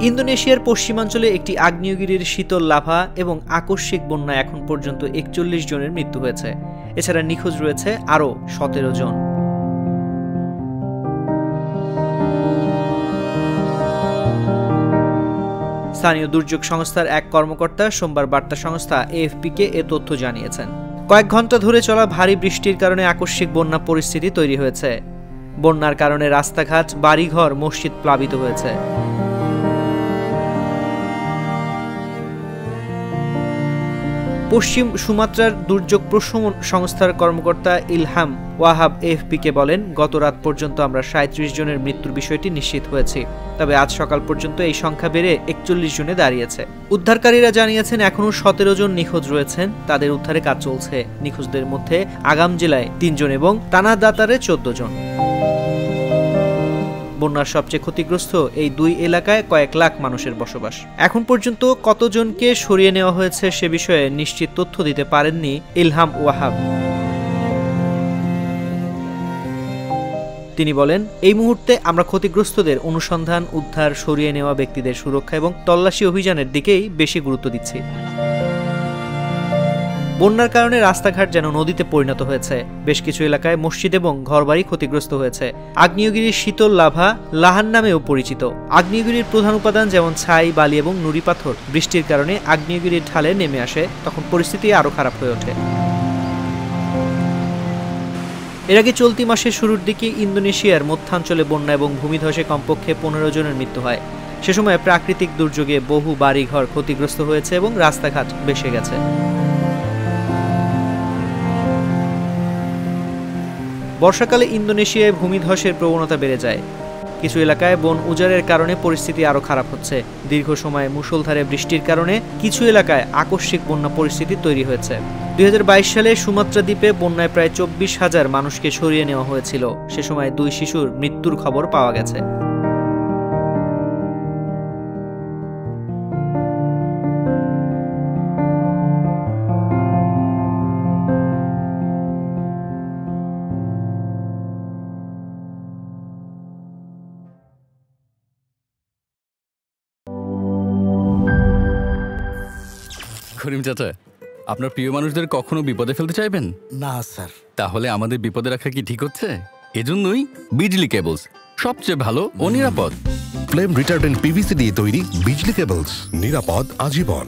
ইন্দোনেশিয়ার পশ্চিমাঞ্চলে একটি আগ্নেয়গিরির শীতল লাভা এবং আকস্মিক বন্যায় এখন পর্যন্ত ৪১ জনের মৃত্যু হয়েছে। এছাড়া নিখোঁজ রয়েছে আরও ১৭ জন। স্থানীয় দুর্যোগ সংস্থার এক কর্মকর্তা সোমবার বার্তা সংস্থা এএফপিকে এ তথ্য জানিয়েছেন। কয়েক ঘন্টা ধরে চলা ভারী বৃষ্টির কারণে আকস্মিক বন্যা পরিস্থিতি তৈরি হয়েছে। বন্যার কারণে রাস্তাঘাট, বাড়িঘর, মসজিদ প্লাবিত হয়েছে। পশ্চিম সুমাত্রার দুর্যোগ প্রশমন সংস্থার কর্মকর্তা ইলহাম ওয়াহাব এএফপিকে বলেন, গত রাত পর্যন্ত আমরা ৩৭ জনের মৃত্যুর বিষয়টি নিশ্চিত হয়েছি। তবে আজ সকাল পর্যন্ত এই সংখ্যা বেড়ে ৪১ জনে দাঁড়িয়েছে। উদ্ধারকারীরা জানিয়েছেন এখনও ১৭ জন নিখোঁজ রয়েছেন। তাদের উদ্ধারে কাজ চলছে। নিখোঁজদের মধ্যে আগাম জেলায় ৩ জন এবং তানাদাতারে ১৪ জন। বন্যার সবচেয়ে ক্ষতিগ্রস্ত এই দুই এলাকায় কয়েক লাখ মানুষের বসবাস। এখন পর্যন্ত কতজনকে সরিয়ে নেওয়া হয়েছে সে বিষয়ে নিশ্চিত তথ্য দিতে পারেননি ইলহাম ওয়াহাব। তিনি বলেন, এই মুহূর্তে আমরা ক্ষতিগ্রস্তদের অনুসন্ধান, উদ্ধার, সরিয়ে নেওয়া ব্যক্তিদের সুরক্ষা এবং তল্লাশি অভিযানের দিকেই বেশি গুরুত্ব দিচ্ছি। বন্যার কারণে রাস্তাঘাট যেন নদীতে পরিণত হয়েছে। বেশ কিছু এলাকায় মসজিদ এবং ঘরবাড়ি ক্ষতিগ্রস্ত হয়েছে। আগ্নেয়গিরির শীতল লাভা লাহান নামেও পরিচিত। আগ্নেয়গিরির প্রধান উপাদান যেমন ছাই, বালি এবং নুড়ি পাথর বৃষ্টির কারণে আগ্নেয়গিরির ঢালে নেমে আসে, তখন পরিস্থিতি আরও খারাপ হয়ে ওঠে। এর আগে চলতি মাসের শুরুর দিকে ইন্দোনেশিয়ার মধ্যাঞ্চলে বন্যা এবং ভূমিধসে কমপক্ষে ১৫ জনের মৃত্যু হয়। সে সময় প্রাকৃতিক দুর্যোগে বহু বাড়িঘর ক্ষতিগ্রস্ত হয়েছে এবং রাস্তাঘাট ভেসে গেছে। বর্ষাকালে ইন্দোনেশিয়ায় ভূমিধসের প্রবণতা বেড়ে যায়। কিছু এলাকায় বন উজাড়ের কারণে পরিস্থিতি আরও খারাপ হচ্ছে। দীর্ঘ সময় মুষলধারে বৃষ্টির কারণে কিছু এলাকায় আকস্মিক বন্যা পরিস্থিতি তৈরি হয়েছে। ২০২২ সালে সুমাত্রা দ্বীপে বন্যায় প্রায় ২৪,০০০ মানুষকে সরিয়ে নেওয়া হয়েছিল। সে সময় ২ শিশুর মৃত্যুর খবর পাওয়া গেছে। করিম চাচা, আপনার প্রিয় মানুষদের কখনো বিপদে ফেলতে চাইবেন না স্যার। তাহলে আমাদের বিপদে রাখা কি ঠিক হচ্ছে? এজন্যই বিজলি কেবলস সবচেয়ে ভালো ও নিরাপদ। ফ্লেম রিটার্ডেন্ট পিভিসি দিয়ে তৈরি বিজলি কেবলস, নিরাপদ আজীবন।